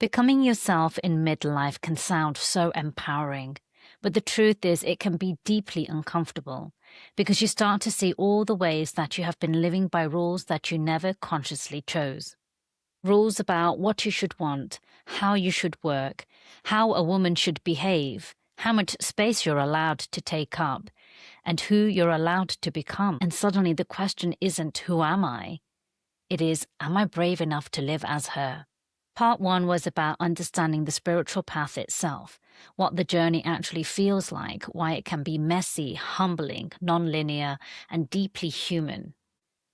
Becoming yourself in midlife can sound so empowering, but the truth is it can be deeply uncomfortable because you start to see all the ways that you have been living by rules that you never consciously chose. Rules about what you should want, how you should work, how a woman should behave, how much space you're allowed to take up, and who you're allowed to become. And suddenly the question isn't, who am I? It is, am I brave enough to live as her? Part 1 was about understanding the spiritual path itself, what the journey actually feels like, why it can be messy, humbling, non-linear, and deeply human.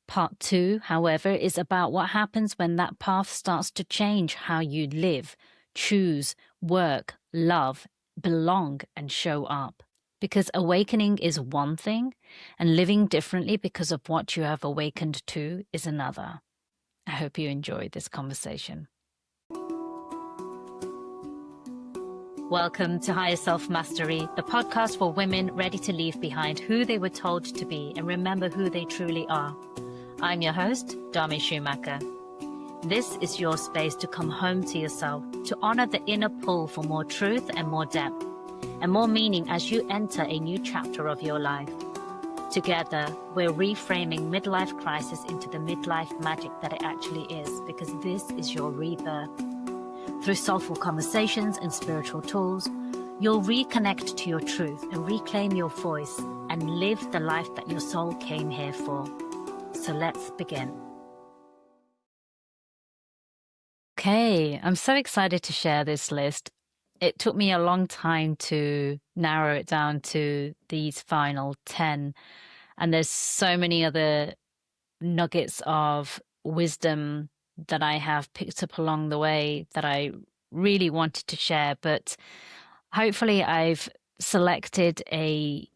Part 2, however, is about what happens when that path starts to change how you live, choose, work, love, belong, and show up. Because awakening is one thing, and living differently because of what you have awakened to is another. I hope you enjoyed this conversation. Welcome to Higher Self Mastery, the podcast for women ready to leave behind who they were told to be and remember who they truly are. I'm your host, Dharmi Schumacher. This is your space to come home to yourself, to honor the inner pull for more truth and more depth, and more meaning as you enter a new chapter of your life. Together, we're reframing midlife crisis into the midlife magic that it actually is, because this is your rebirth. Through soulful conversations and spiritual tools, you'll reconnect to your truth and reclaim your voice and live the life that your soul came here for. So let's begin. Okay, I'm so excited to share this list. It took me a long time to narrow it down to these final 10. And there's so many other nuggets of wisdom that I have picked up along the way that I really wanted to share. But hopefully I've selected a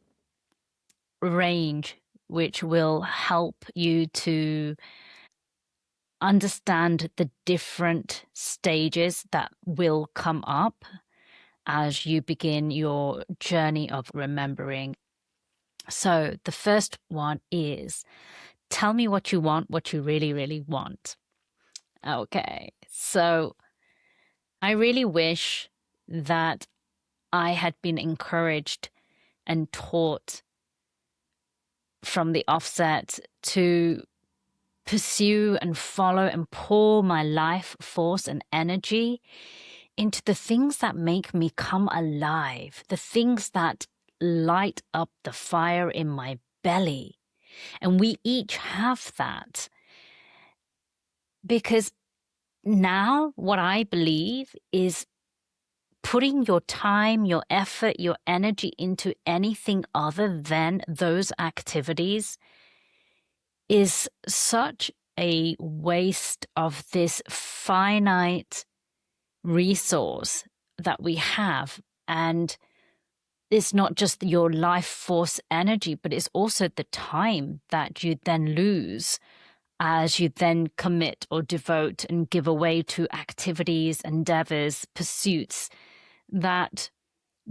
range which will help you to understand the different stages that will come up as you begin your journey of remembering. So the first one is, tell me what you want, what you really, really want. Okay, so I really wish that I had been encouraged and taught from the offset to pursue and follow and pour my life force and energy into the things that make me come alive, the things that light up the fire in my belly. And we each have that. Because now what I believe is putting your time, your effort, your energy into anything other than those activities is such a waste of this finite resource that we have. And it's not just your life force energy, but it's also the time that you then lose as you then commit or devote and give away to activities, endeavors, pursuits that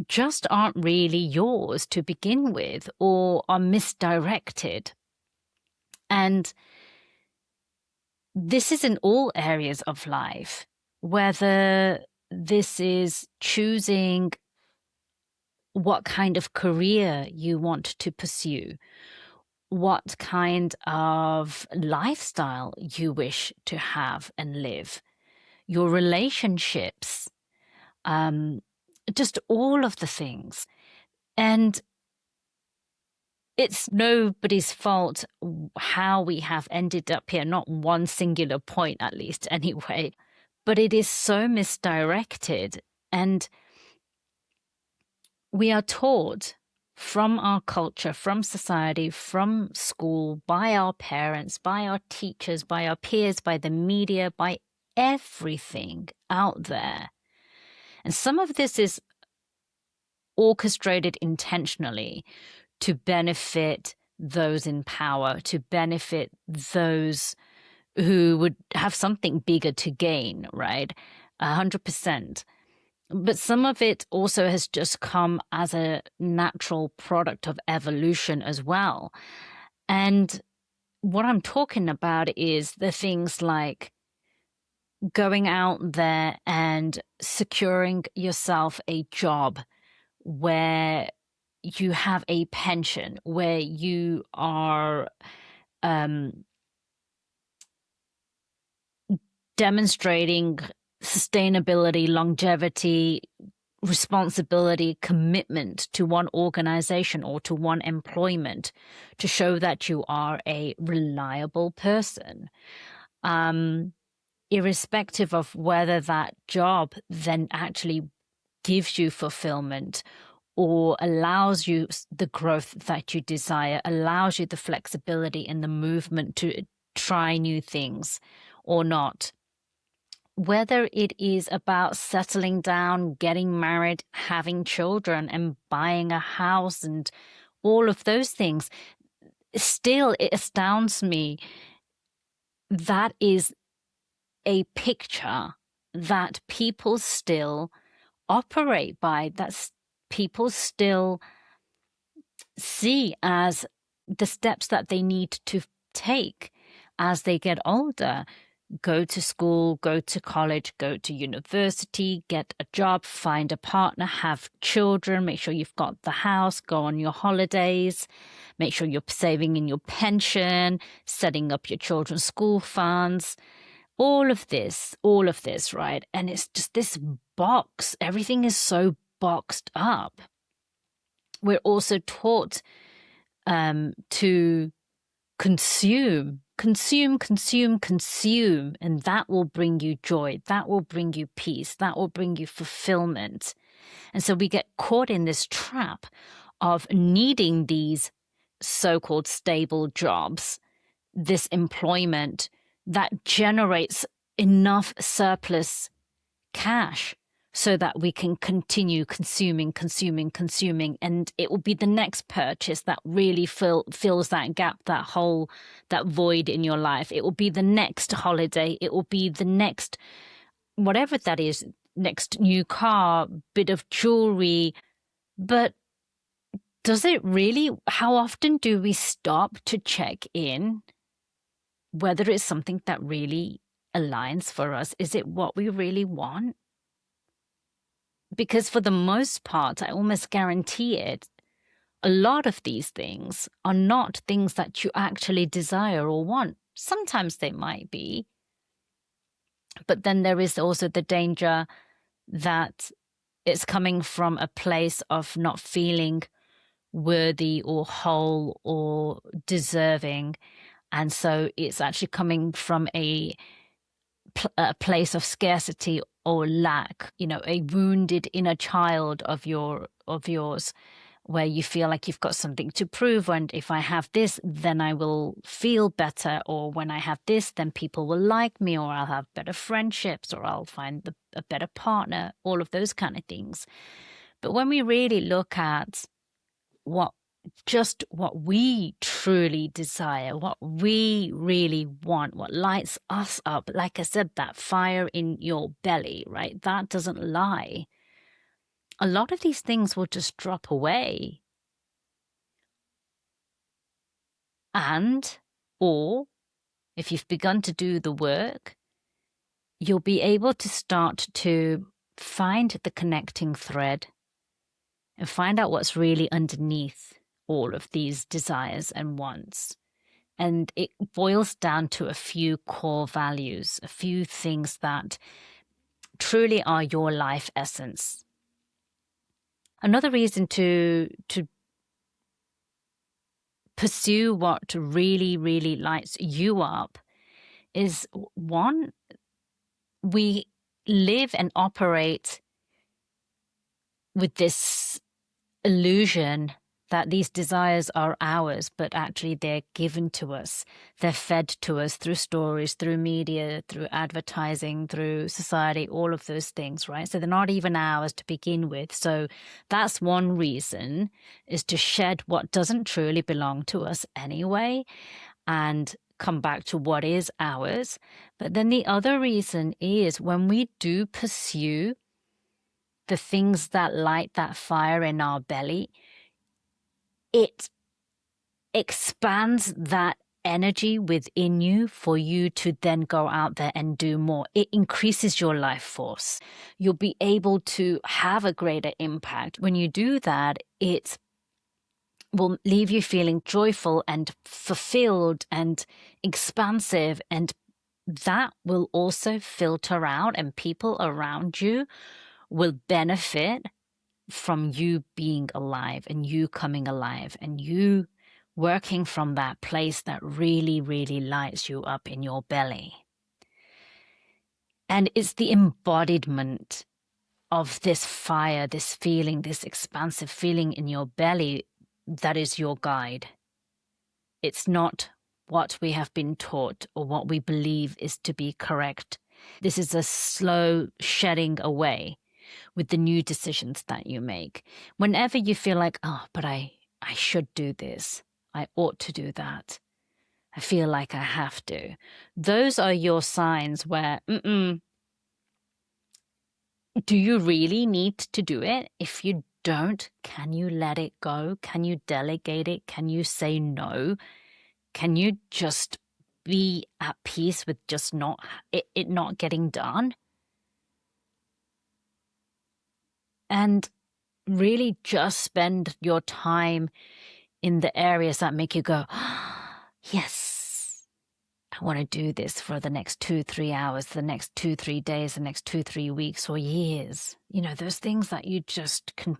just aren't really yours to begin with or are misdirected. And this is in all areas of life, whether this is choosing what kind of career you want to pursue, what kind of lifestyle you wish to have and live, your relationships, just all of the things. And it's nobody's fault how we have ended up here, not one singular point at least anyway, but it is so misdirected. And we are taught from our culture, from society, from school, by our parents, by our teachers, by our peers, by the media, by everything out there. And some of this is orchestrated intentionally to benefit those in power, to benefit those who would have something bigger to gain, right? 100%. But some of it also has just come as a natural product of evolution as well. And what I'm talking about is the things like going out there and securing yourself a job where you have a pension, where you are demonstrating sustainability, longevity, responsibility, commitment to one organization or to one employment to show that you are a reliable person. Irrespective of whether that job then actually gives you fulfillment or allows you the growth that you desire, allows you the flexibility and the movement to try new things or not. Whether it is about settling down, getting married, having children, and buying a house and all of those things, still it astounds me that is a picture that people still operate by, that people still see as the steps that they need to take as they get older. Go to school, go to college, go to university, get a job, find a partner, have children, make sure you've got the house, go on your holidays, make sure you're saving in your pension, setting up your children's school funds, all of this, right? And it's just this box. Everything is so boxed up. We're also taught to consume, and that will bring you joy. That will bring you peace. That will bring you fulfillment. And so we get caught in this trap of needing these so-called stable jobs, this employment that generates enough surplus cash so that we can continue consuming, and it will be the next purchase that really fills that gap, that hole, that void in your life. It will be the next holiday. It will be the next, whatever that is, next new car, bit of jewelry. But does it really, how often do we stop to check in whether it's something that really aligns for us? Is it what we really want? Because for the most part, I almost guarantee it, a lot of these things are not things that you actually desire or want. Sometimes they might be, but then there is also the danger that it's coming from a place of not feeling worthy or whole or deserving. And so it's actually coming from a place of scarcity or lack, a wounded inner child of yours, where you feel like you've got something to prove. And if I have this, then I will feel better. Or when I have this, then people will like me, or I'll have better friendships, or I'll find a better partner, all of those kind of things. But when we really look at what we truly desire, what we really want, what lights us up, like I said, that fire in your belly, right? That doesn't lie. A lot of these things will just drop away. Or if you've begun to do the work, you'll be able to start to find the connecting thread and find out what's really underneath all of these desires and wants. And it boils down to a few core values, a few things that truly are your life essence. Another reason to pursue what really, really lights you up is, one, we live and operate with this illusion that these desires are ours, but actually they're given to us. They're fed to us through stories, through media, through advertising, through society, all of those things, right? So they're not even ours to begin with. So that's one reason, is to shed what doesn't truly belong to us anyway and come back to what is ours. But then the other reason is, when we do pursue the things that light that fire in our belly, it expands that energy within you for you to then go out there and do more. It increases your life force. You'll be able to have a greater impact. When you do that, it will leave you feeling joyful and fulfilled and expansive, and that will also filter out, and people around you will benefit from you being alive and you coming alive and you working from that place that really, really lights you up in your belly. And it's the embodiment of this fire, this feeling, this expansive feeling in your belly that is your guide. It's not what we have been taught or what we believe is to be correct. This is a slow shedding away with the new decisions that you make. Whenever you feel like, oh, but I should do this, I ought to do that, I feel like I have to. Those are your signs where, do you really need to do it? If you don't, can you let it go? Can you delegate it? Can you say no? Can you just be at peace with just it not getting done? And really just spend your time in the areas that make you go, yes, I want to do this for the next 2-3 hours, the next 2-3 days, the next 2-3 weeks or years. You know, those things that you just can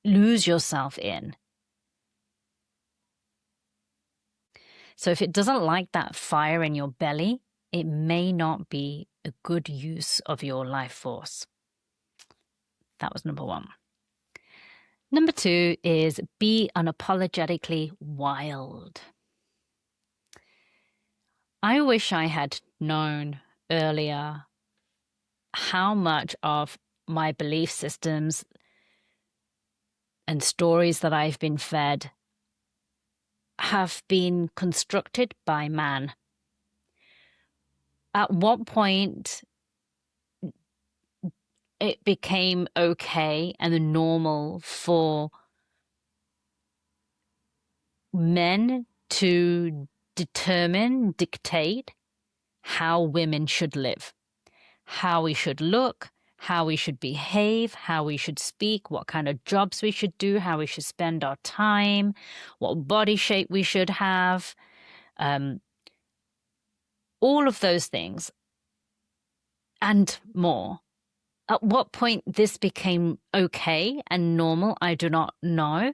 lose yourself in. So if it doesn't like that fire in your belly, it may not be a good use of your life force. That was number 1. Number 2 is be unapologetically wild. I wish I had known earlier how much of my belief systems and stories that I've been fed have been constructed by man. At what point it became okay and normal for men to dictate how women should live, how we should look, how we should behave, how we should speak, what kind of jobs we should do, how we should spend our time, what body shape we should have, all of those things and more. At what point this became okay and normal, I do not know.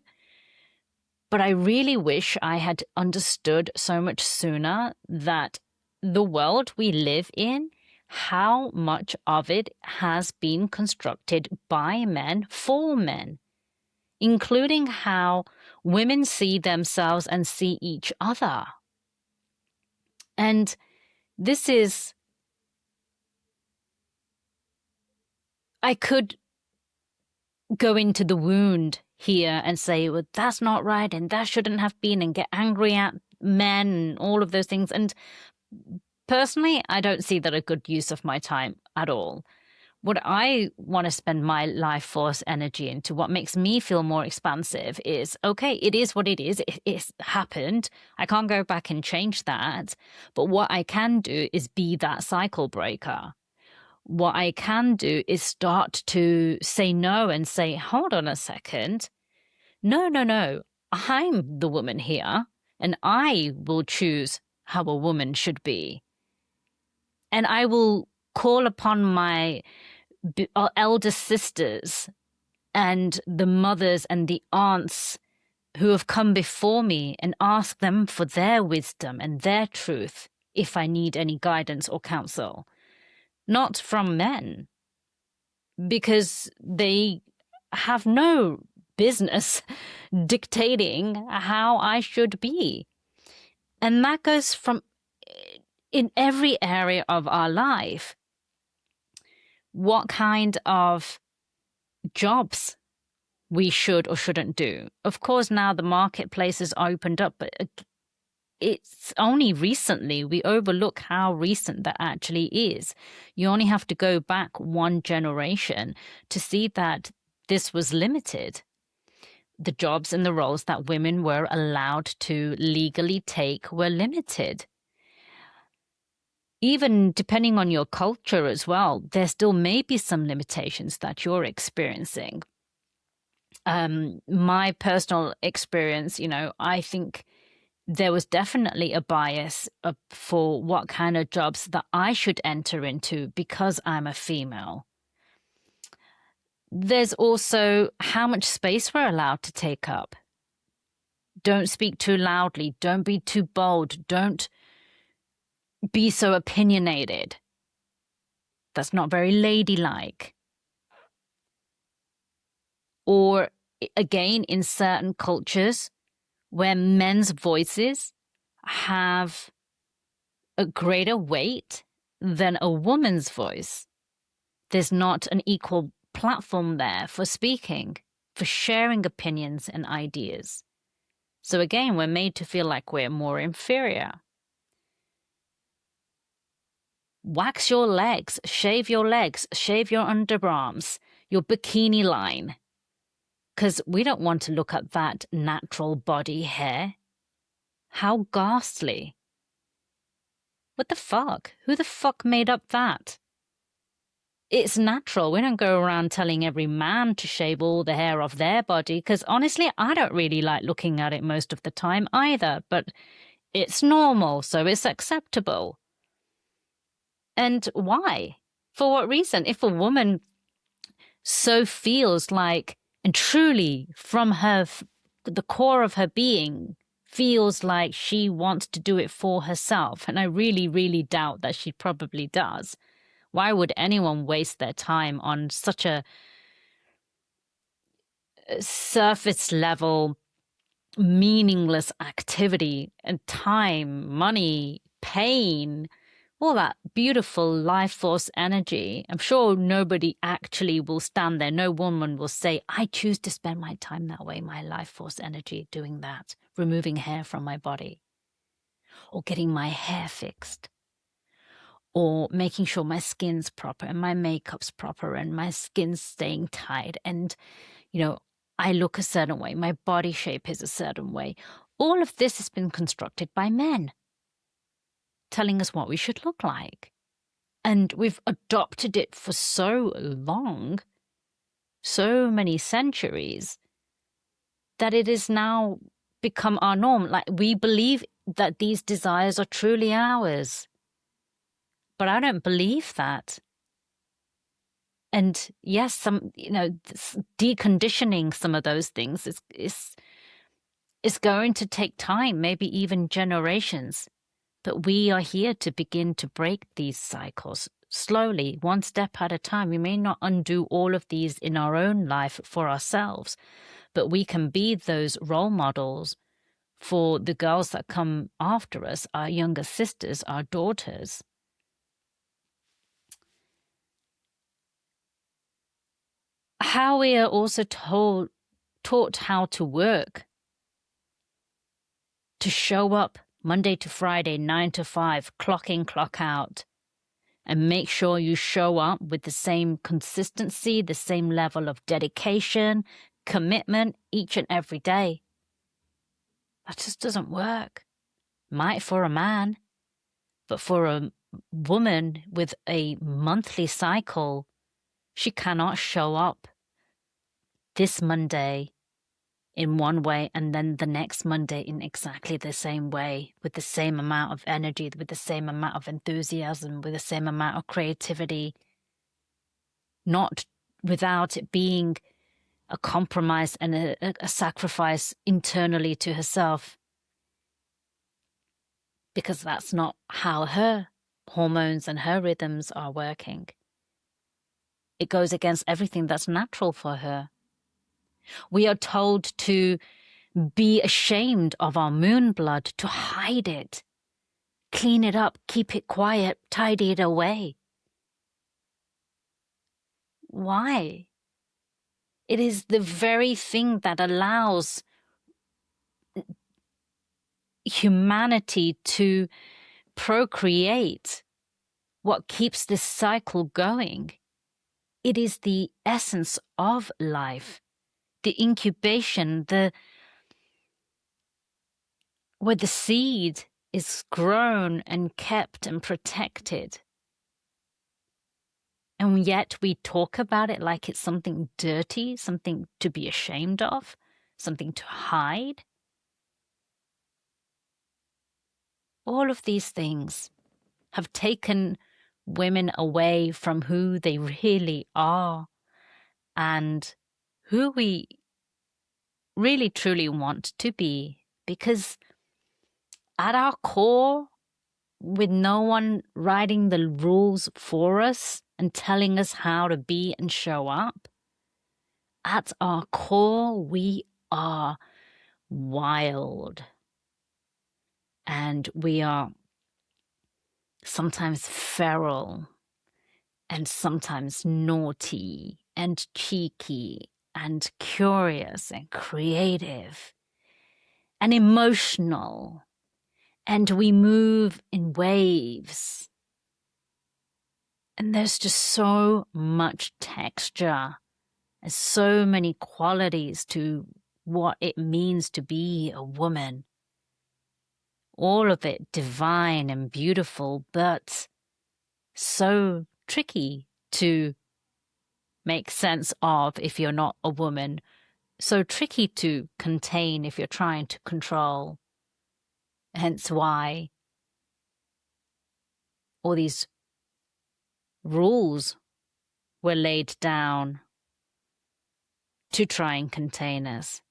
But I really wish I had understood so much sooner that the world we live in, how much of it has been constructed by men for men, including how women see themselves and see each other. And this is, I could go into the wound here and say, well, that's not right and that shouldn't have been, and get angry at men and all of those things. And personally, I don't see that a good use of my time at all. What I want to spend my life force energy into, what makes me feel more expansive is, okay, it is what it is. It's happened. I can't go back and change that. But what I can do is be that cycle breaker. What I can do is start to say no and say, hold on a second. No. I'm the woman here, and I will choose how a woman should be. And I will call upon my elder sisters and the mothers and the aunts who have come before me and ask them for their wisdom and their truth if I need any guidance or counsel. Not from men, because they have no business dictating how I should be. And that goes from in every area of our life. What kind of jobs we should or shouldn't do. Of course, now the marketplace has opened up, but it's only recently we overlook how recent that actually is. You only have to go back one generation to see that this was limited. the jobs and the roles that women were allowed to legally take were limited. Even depending on your culture as well, there still may be some limitations that you're experiencing. My personal experience, I think there was definitely a bias for what kind of jobs that I should enter into because I'm a female. There's also how much space we're allowed to take up. Don't speak too loudly. Don't be too bold. Don't be so opinionated. That's not very ladylike. Or again, in certain cultures where men's voices have a greater weight than a woman's voice, there's not an equal platform there for speaking, for sharing opinions and ideas. So again, we're made to feel like we're more inferior. Wax your legs, shave your underarms, your bikini line. Because we don't want to look at that natural body hair. How ghastly. What the fuck? Who the fuck made up that? It's natural. We don't go around telling every man to shave all the hair off their body, because honestly, I don't really like looking at it most of the time either, but it's normal, so it's acceptable. And why? For what reason? If a woman so feels like, and truly from the core of her being, feels like she wants to do it for herself, and I really, really doubt that she probably does, why would anyone waste their time on such a surface level, meaningless activity and time, money, pain, all that beautiful life force energy? I'm sure nobody actually will stand there. No woman will say, I choose to spend my time that way, my life force energy doing that, removing hair from my body, or getting my hair fixed, or making sure my skin's proper and my makeup's proper and my skin's staying tight and, I look a certain way, my body shape is a certain way. All of this has been constructed by men, telling us what we should look like. And we've adopted it for so long, so many centuries, that it has now become our norm. Like, we believe that these desires are truly ours. But I don't believe that. And yes, deconditioning some of those things is going to take time, maybe even generations. But we are here to begin to break these cycles slowly, one step at a time. We may not undo all of these in our own life for ourselves, but we can be those role models for the girls that come after us, our younger sisters, our daughters. How we are also taught how to work, to show up Monday to Friday, 9 to 5, clock in, clock out, and make sure you show up with the same consistency, the same level of dedication, commitment each and every day. That just doesn't work. Might for a man, but for a woman with a monthly cycle, she cannot show up this Monday in one way and then the next Monday in exactly the same way, with the same amount of energy, with the same amount of enthusiasm, with the same amount of creativity, not without it being a compromise and a sacrifice internally to herself, because that's not how her hormones and her rhythms are working. It goes against everything that's natural for her. We are told to be ashamed of our moon blood, to hide it, clean it up, keep it quiet, tidy it away. Why? It is the very thing that allows humanity to procreate, what keeps this cycle going. It is the essence of life. the incubation, where the seed is grown and kept and protected. And yet we talk about it like it's something dirty, something to be ashamed of, something to hide. All of these things have taken women away from who they really are and who we really truly want to be. Because at our core, with no one writing the rules for us and telling us how to be and show up, at our core, we are wild. And we are sometimes feral and sometimes naughty and cheeky and curious and creative and emotional. And we move in waves. And there's just so much texture and so many qualities to what it means to be a woman. All of it divine and beautiful, but so tricky to make sense of if you're not a woman. So tricky to contain if you're trying to control. Hence why all these rules were laid down to try and contain us,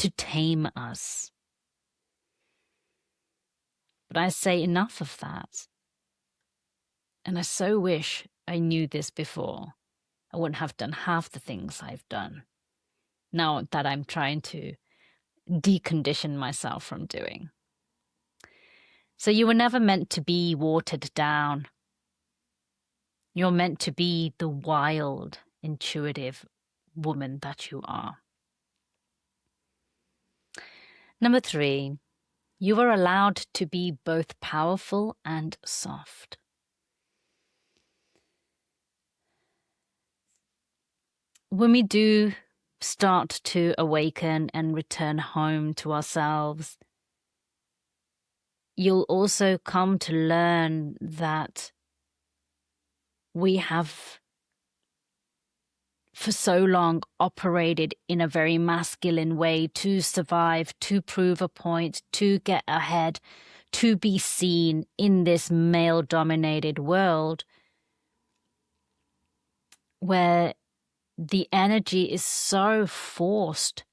to tame us. But I say enough of that. And I so wish I knew this before. I wouldn't have done half the things I've done now that I'm trying to decondition myself from doing. So you were never meant to be watered down. You're meant to be the wild, intuitive woman that you are. Number 3, you are allowed to be both powerful and soft. When we do start to awaken and return home to ourselves, you'll also come to learn that we have for so long operated in a very masculine way to survive, to prove a point, to get ahead, to be seen in this male-dominated world where the energy is so forced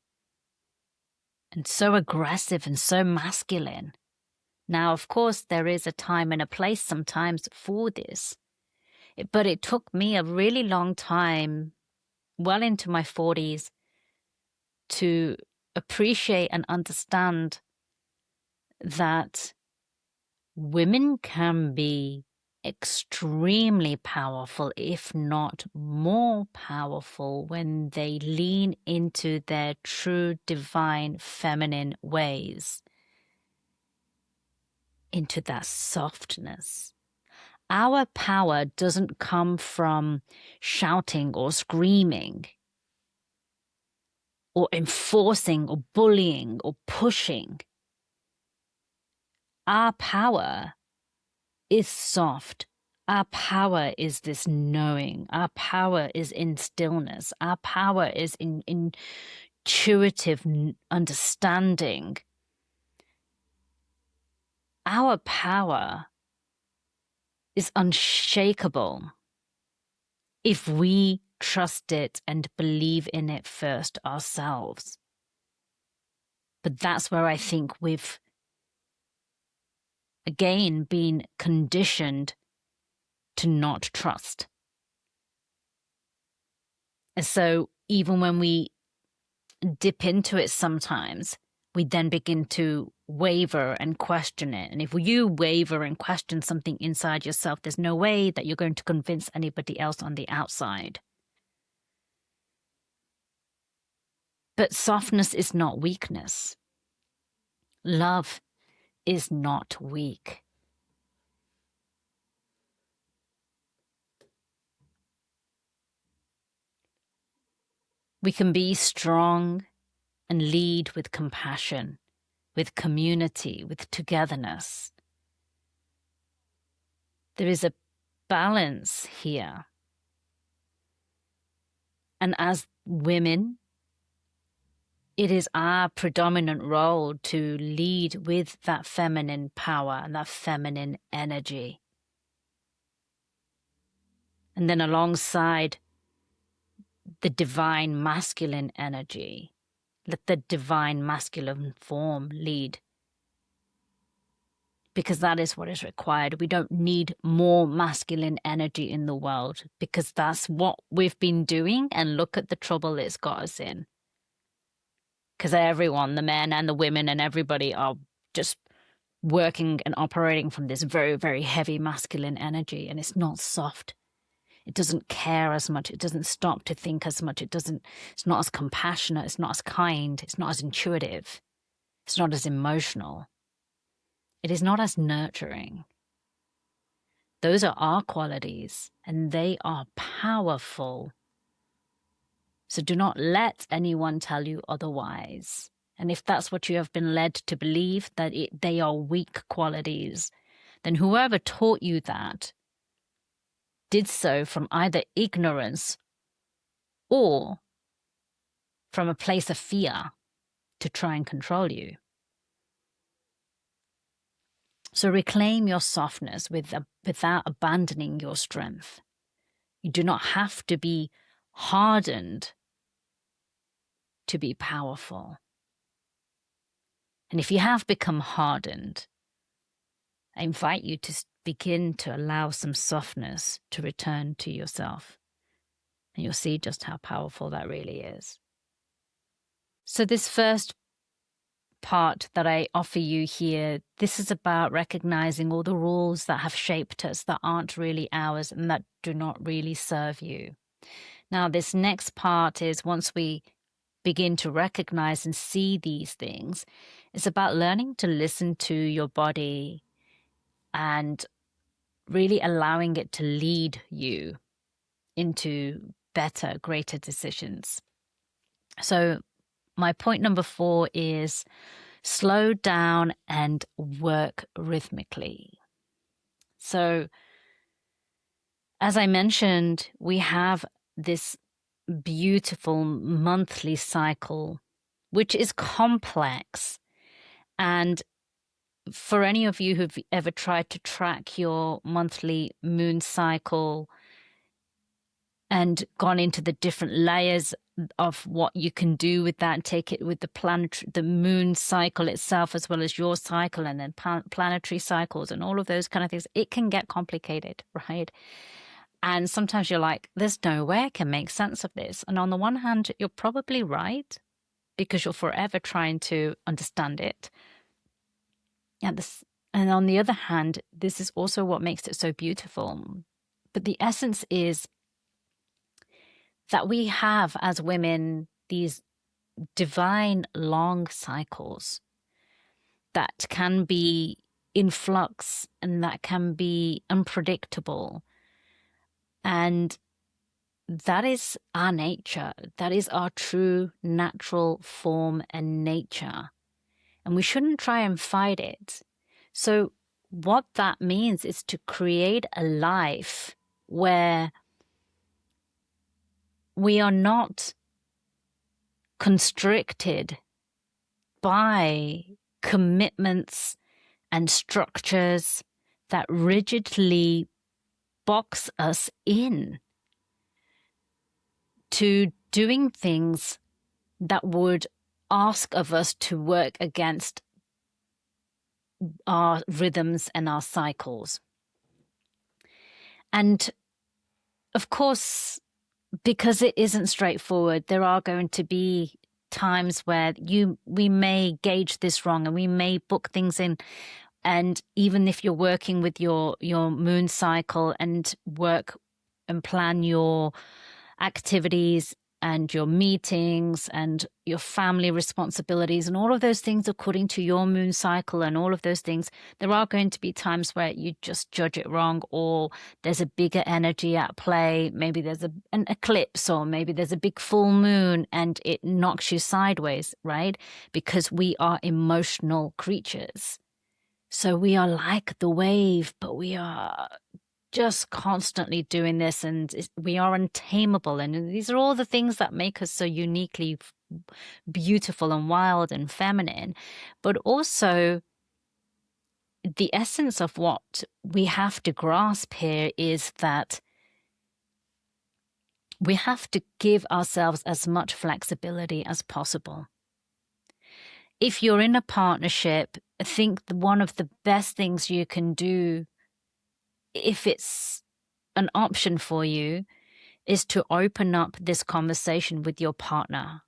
and so aggressive and so masculine. Now, of course, there is a time and a place sometimes for this, but it took me a really long time, well into my 40s, to appreciate and understand that women can be extremely powerful, if not more powerful, when they lean into their true divine feminine ways, into that softness. Our power doesn't come from shouting or screaming or enforcing or bullying or pushing. Our power is soft. Our power is this knowing. Our power is in stillness. Our power is in intuitive understanding. Our power is unshakable if we trust it and believe in it first ourselves. But that's where I think we've, again, been conditioned to not trust. And so even when we dip into it sometimes, we then begin to waver and question it. And if you waver and question something inside yourself, there's no way that you're going to convince anybody else on the outside. But softness is not weakness. Love is not weak. We can be strong and lead with compassion, with community, with togetherness. There is a balance here. And as women, it is our predominant role to lead with that feminine power and that feminine energy. And then alongside the divine masculine energy, let the divine masculine form lead. Because that is what is required. We don't need more masculine energy in the world, because that's what we've been doing, and look at the trouble it's got us in. Because everyone, the men and the women and everybody, are just working and operating from this very, very heavy masculine energy, and it's not soft. It doesn't care as much. It doesn't stop to think as much. It's not as compassionate. It's not as kind. It's not as intuitive. It's not as emotional. It is not as nurturing. Those are our qualities, and they are powerful. So do not let anyone tell you otherwise. And if that's what you have been led to believe, that they are weak qualities, then whoever taught you that did so from either ignorance or from a place of fear to try and control you. So reclaim your softness without abandoning your strength. You do not have to be hardened to be powerful. And if you have become hardened, I invite you to begin to allow some softness to return to yourself. And you'll see just how powerful that really is. So this first part that I offer you here, this is about recognizing all the rules that have shaped us that aren't really ours and that do not really serve you. Now, this next part is, once we begin to recognize and see these things, it's about learning to listen to your body and really allowing it to lead you into better, greater decisions. So my point number 4 is slow down and work rhythmically. So as I mentioned, we have this beautiful monthly cycle, which is complex. And for any of you who've ever tried to track your monthly moon cycle and gone into the different layers of what you can do with that, and take it with the moon cycle itself, as well as your cycle, and then planetary cycles and all of those kind of things, it can get complicated, right? And sometimes you're like, there's no way I can make sense of this. And on the one hand, you're probably right, because you're forever trying to understand it. And on the other hand, this is also what makes it so beautiful. But the essence is that we have, as women, these divine long cycles that can be in flux and that can be unpredictable. And that is our nature. That is our true natural form and nature. And we shouldn't try and fight it. So what that means is to create a life where we are not constricted by commitments and structures that rigidly box us in to doing things that would ask of us to work against our rhythms and our cycles. And of course, because it isn't straightforward, there are going to be times where we may gauge this wrong, and we may book things in. And even if you're working with your moon cycle and work and plan your activities and your meetings and your family responsibilities and all of those things according to your moon cycle and all of those things, there are going to be times where you just judge it wrong, or there's a bigger energy at play. Maybe there's an eclipse, or maybe there's a big full moon and it knocks you sideways, right? Because we are emotional creatures. So we are like the wave, but we are just constantly doing this, and we are untamable. And these are all the things that make us so uniquely beautiful and wild and feminine. But also, the essence of what we have to grasp here is that we have to give ourselves as much flexibility as possible. If you're in a partnership, I think one of the best things you can do, if it's an option for you, is to open up this conversation with your partner.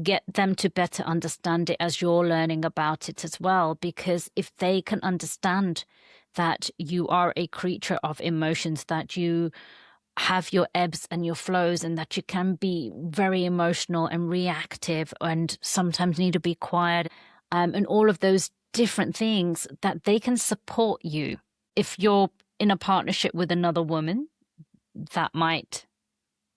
Get them to better understand it as you're learning about it as well, because if they can understand that you are a creature of emotions, that you have your ebbs and your flows, and that you can be very emotional and reactive and sometimes need to be quiet, and all of those different things, that they can support you. If you're in a partnership with another woman, that might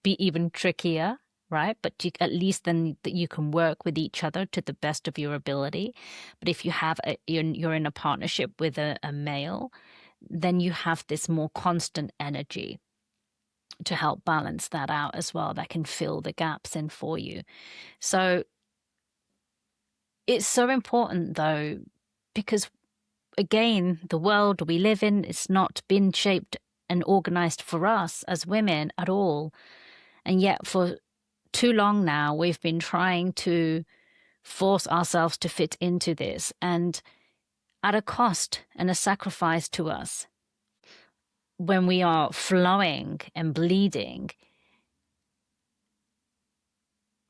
be even trickier, right? But at least then that you can work with each other to the best of your ability. But if you have you're in a partnership with a male, then you have this more constant energy to help balance that out as well, that can fill the gaps in for you. So it's so important though, because again, the world we live in, it's not been shaped and organized for us as women at all. And yet for too long now, we've been trying to force ourselves to fit into this, and at a cost and a sacrifice to us. When we are flowing and bleeding,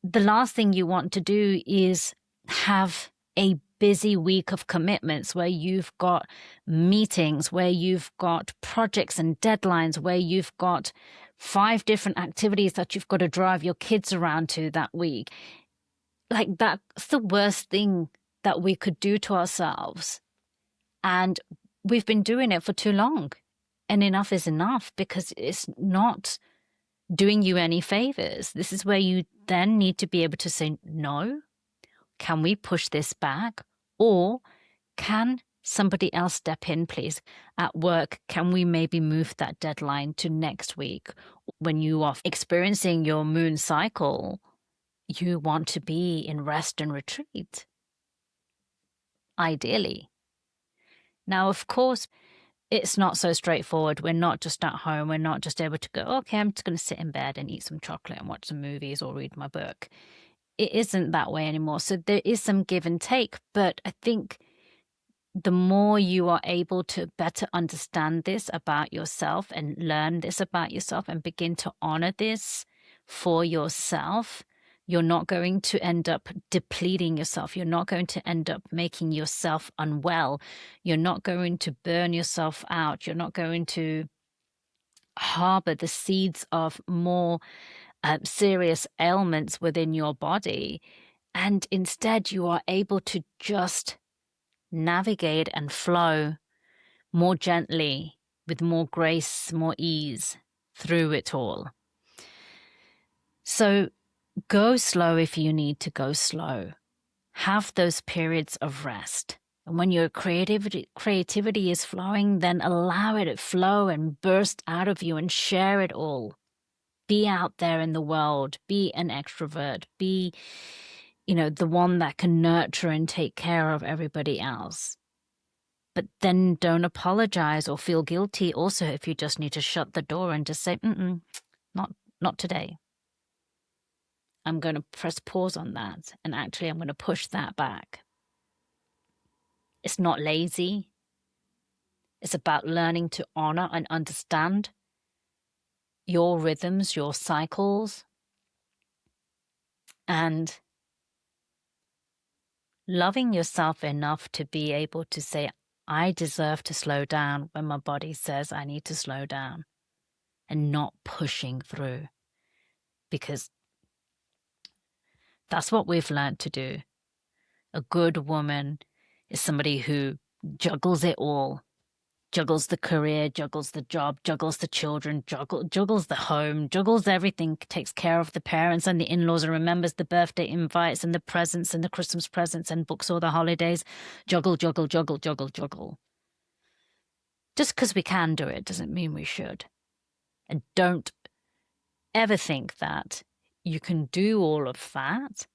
the last thing you want to do is have a busy week of commitments where you've got meetings, where you've got projects and deadlines, where you've got 5 different activities that you've got to drive your kids around to that week. Like, that's the worst thing that we could do to ourselves. And we've been doing it for too long. And enough is enough, because it's not doing you any favors. This is where you then need to be able to say, no, can we push this back? Or can somebody else step in, please? At work, can we maybe move that deadline to next week? When you are experiencing your moon cycle, you want to be in rest and retreat, ideally. Now, of course, it's not so straightforward. We're not just at home. We're not just able to go, okay, I'm just going to sit in bed and eat some chocolate and watch some movies or read my book. It isn't that way anymore. So there is some give and take. But I think the more you are able to better understand this about yourself and learn this about yourself and begin to honor this for yourself, you're not going to end up depleting yourself. You're not going to end up making yourself unwell. You're not going to burn yourself out. You're not going to harbor the seeds of more serious ailments within your body. And instead, you are able to just navigate and flow more gently, with more grace, more ease through it all. So go slow if you need to go slow. Have those periods of rest. And when your creativity is flowing, then allow it to flow and burst out of you and share it all. Be out there in the world. Be an extrovert. Be, the one that can nurture and take care of everybody else. But then don't apologize or feel guilty also if you just need to shut the door and just say, not today. I'm going to press pause on that. And actually, I'm going to push that back. It's not lazy. It's about learning to honor and understand your rhythms, your cycles, and loving yourself enough to be able to say, I deserve to slow down when my body says I need to slow down, and not pushing through. because that's what we've learned to do. A good woman is somebody who juggles it all. Juggles the career, juggles the job, juggles the children, juggles the home, juggles everything, takes care of the parents and the in-laws, and remembers the birthday invites and the presents and the Christmas presents and books all the holidays. Juggle, juggle, juggle, juggle, juggle. Just because we can do it doesn't mean we should. And don't ever think that you can do all of that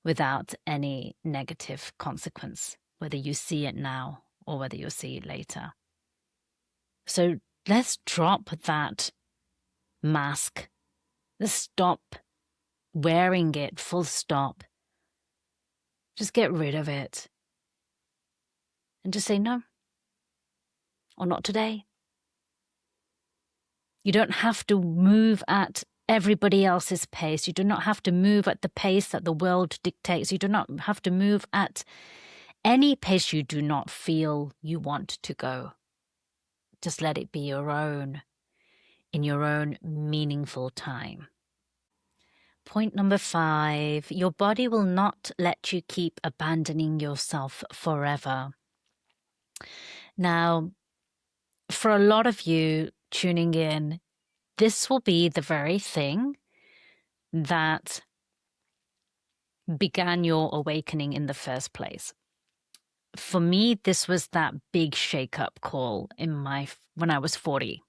without any negative consequence, whether you see it now or whether you'll see it later. So let's drop that mask. Let's stop wearing it, full stop. Just get rid of it. And just say no. Or not today. You don't have to move at everybody else's pace. You do not have to move at the pace that the world dictates. You do not have to move at any pace you do not feel you want to go. Just let it be your own, in your own meaningful time. Point number 5, your body will not let you keep abandoning yourself forever. Now, for a lot of you tuning in, this will be the very thing that began your awakening in the first place. For me, this was that big shake-up call when I was 40.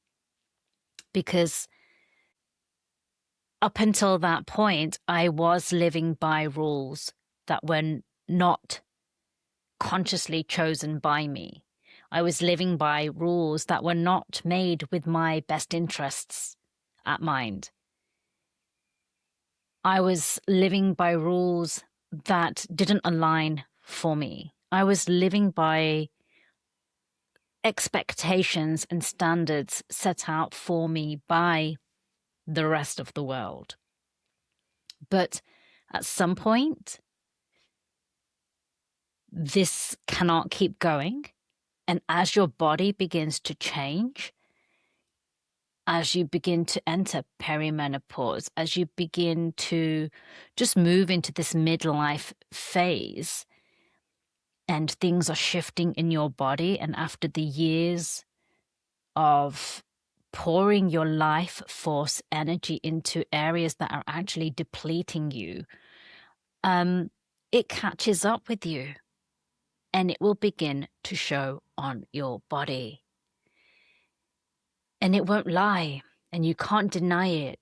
Because up until that point, I was living by rules that were not consciously chosen by me. I was living by rules that were not made with my best interests at mind. I was living by rules that didn't align for me. I was living by expectations and standards set out for me by the rest of the world. But at some point, this cannot keep going. And as your body begins to change, as you begin to enter perimenopause, as you begin to just move into this midlife phase, and things are shifting in your body, and after the years of pouring your life force energy into areas that are actually depleting you, it catches up with you and it will begin to show on your body. And it won't lie, and you can't deny it.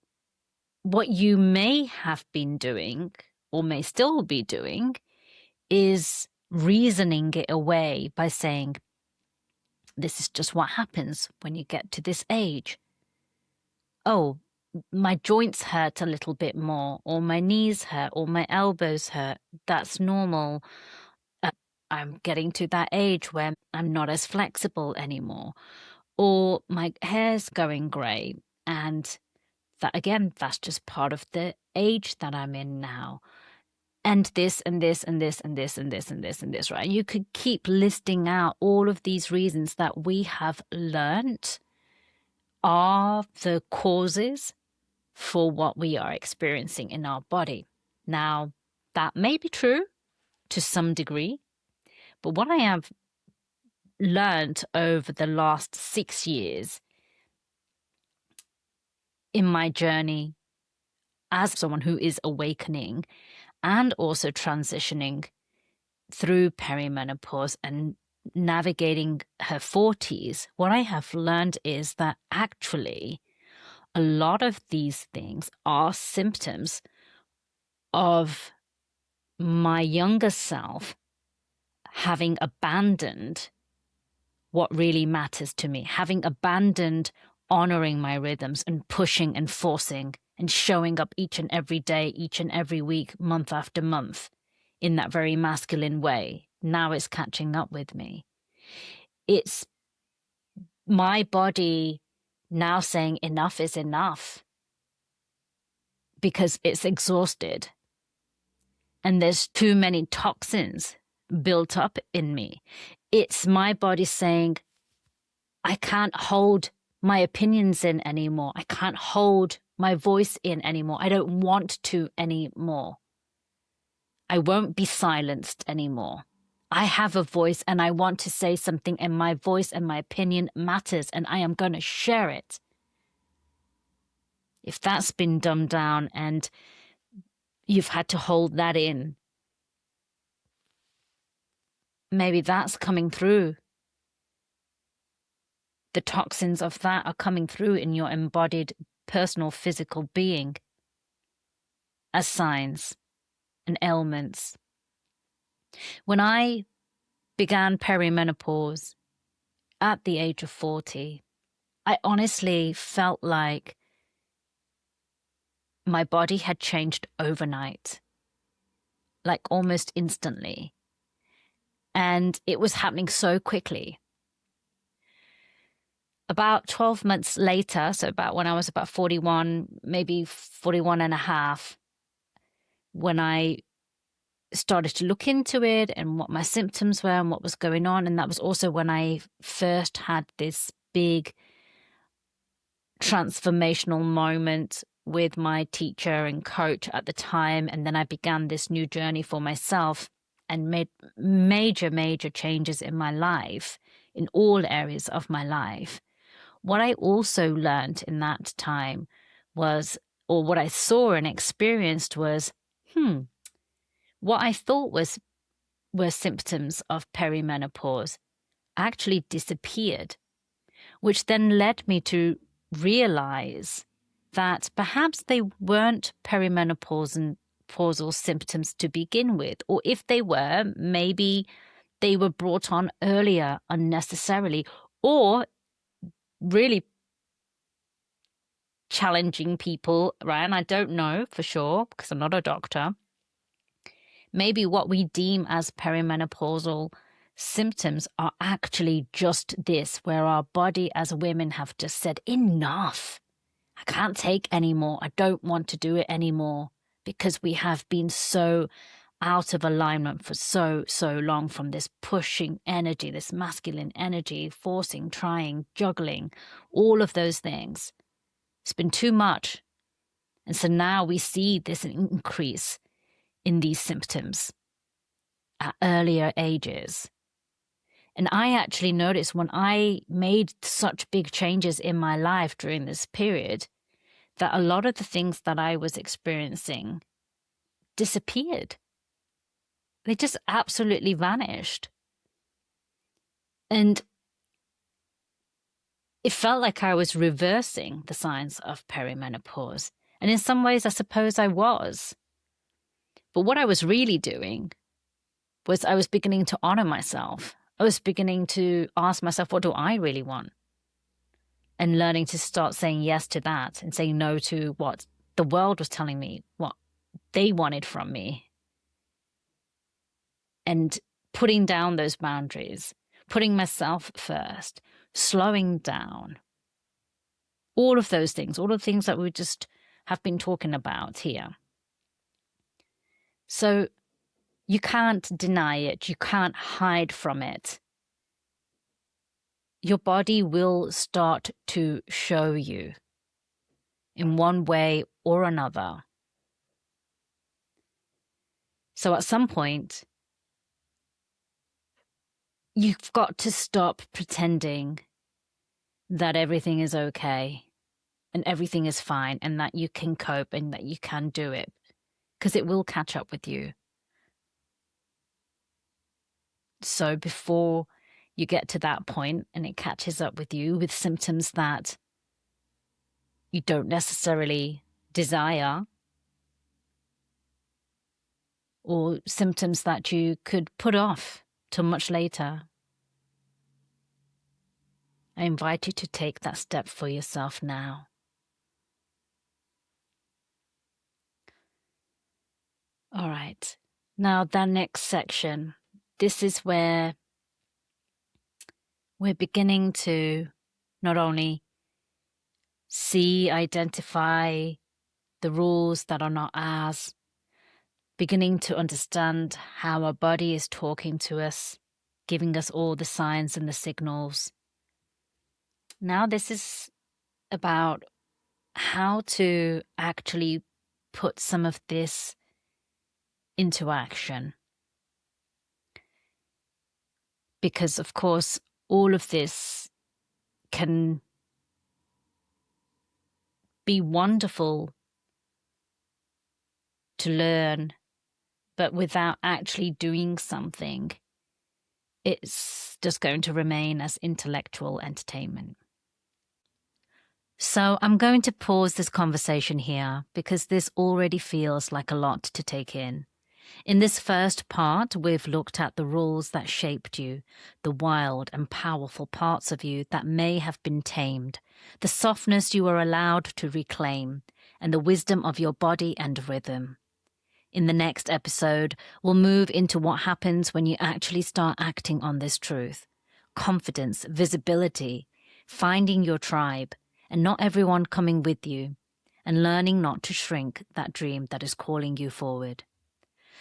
What you may have been doing, or may still be doing, is reasoning it away by saying, this is just what happens when you get to this age. Oh, my joints hurt a little bit more, or my knees hurt, or my elbows hurt. That's normal. I'm getting to that age where I'm not as flexible anymore. Or my hair's going grey, and that, again, that's just part of the age that I'm in now. And this, and this, and this, and this, and this, and this, and this, right? And you could keep listing out all of these reasons that we have learnt are the causes for what we are experiencing in our body. Now, that may be true to some degree, but what I have learned over the last 6 years in my journey as someone who is awakening and also transitioning through perimenopause and navigating her 40s, what I have learned is that actually a lot of these things are symptoms of my younger self having abandoned what really matters to me, having abandoned honoring my rhythms and pushing and forcing and showing up each and every day, each and every week, month after month in that very masculine way. Now it's catching up with me. It's my body now saying enough is enough because it's exhausted and there's too many toxins built up in me. It's my body saying, I can't hold my opinions in anymore. I can't hold my voice in anymore. I don't want to anymore. I won't be silenced anymore. I have a voice and I want to say something, and my voice and my opinion matters, and I am going to share it. If that's been dumbed down and you've had to hold that in, maybe that's coming through. The toxins of that are coming through in your embodied personal physical being as signs and ailments. When I began perimenopause at the age of 40, I honestly felt like my body had changed overnight, like almost instantly. And it was happening so quickly. About 12 months later, so about when I was about 41, maybe 41 and a half, when I started to look into it and what my symptoms were and what was going on. And that was also when I first had this big transformational moment with my teacher and coach at the time. And then I began this new journey for myself and made major changes in my life, in all areas of my life. What I also learned in that time was, or what I saw and experienced was, what I thought were symptoms of perimenopause actually disappeared, which then led me to realize that perhaps they weren't perimenopausal symptoms to begin with, or if they were, maybe they were brought on earlier unnecessarily, or really challenging people, right? And I don't know for sure because I'm not a doctor. Maybe what we deem as perimenopausal symptoms are actually just this, where our body as women have just said, enough. I can't take anymore. I don't want to do it anymore, because we have been so out of alignment for so long from this pushing energy, this masculine energy, forcing, trying, juggling, all of those things. It's been too much. And so now we see this increase in these symptoms at earlier ages. And I actually noticed when I made such big changes in my life during this period, that a lot of the things that I was experiencing disappeared. They just absolutely vanished. And it felt like I was reversing the signs of perimenopause. And in some ways, I suppose I was. But what I was really doing was I was beginning to honor myself. I was beginning to ask myself, what do I really want? And learning to start saying yes to that and saying no to what the world was telling me, what they wanted from me. And putting down those boundaries, putting myself first, slowing down. All of those things, all of the things that we just have been talking about here. So you can't deny it. You can't hide from it. Your body will start to show you in one way or another. So at some point, you've got to stop pretending that everything is okay and everything is fine and that you can cope and that you can do it, because it will catch up with you. So before you get to that point and it catches up with you with symptoms that you don't necessarily desire, or symptoms that you could put off till much later, I invite you to take that step for yourself now. All right. Now, the next section, this is where we're beginning to not only see, identify the rules that are not ours, beginning to understand how our body is talking to us, giving us all the signs and the signals. Now this is about how to actually put some of this into action. Because, of course, all of this can be wonderful to learn, but without actually doing something, it's just going to remain as intellectual entertainment. So I'm going to pause this conversation here because this already feels like a lot to take in. In this first part, we've looked at the rules that shaped you, the wild and powerful parts of you that may have been tamed, the softness you were allowed to reclaim, and the wisdom of your body and rhythm. In the next episode, we'll move into what happens when you actually start acting on this truth. Confidence, visibility, finding your tribe, and not everyone coming with you, and learning not to shrink that dream that is calling you forward.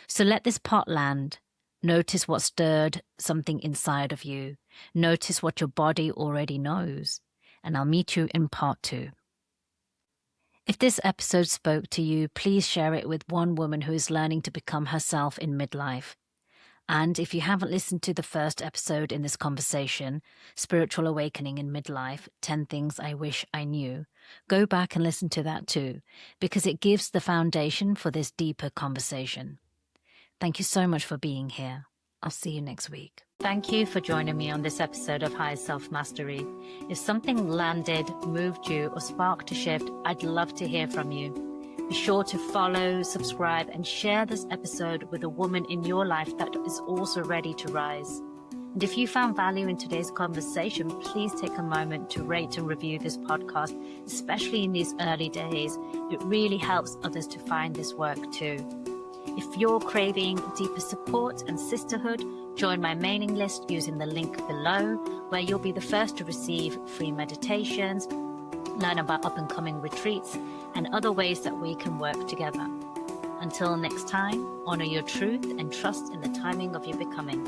So let this pot land. Notice what stirred something inside of you. Notice what your body already knows. And I'll meet you in part 2. If this episode spoke to you, please share it with one woman who is learning to become herself in midlife. And if you haven't listened to the first episode in this conversation, Spiritual Awakening in Midlife, 10 Things I Wish I Knew, go back and listen to that too, because it gives the foundation for this deeper conversation. Thank you so much for being here. I'll see you next week. Thank you for joining me on this episode of High Self-Mastery. If something landed, moved you, or sparked a shift, I'd love to hear from you. Be sure to follow, subscribe, and share this episode with a woman in your life that is also ready to rise. And if you found value in today's conversation, please take a moment to rate and review this podcast, especially in these early days. It really helps others to find this work too. If you're craving deeper support and sisterhood, join my mailing list using the link below, where you'll be the first to receive free meditations, learn about up-and-coming retreats, and other ways that we can work together. Until next time, honor your truth and trust in the timing of your becoming.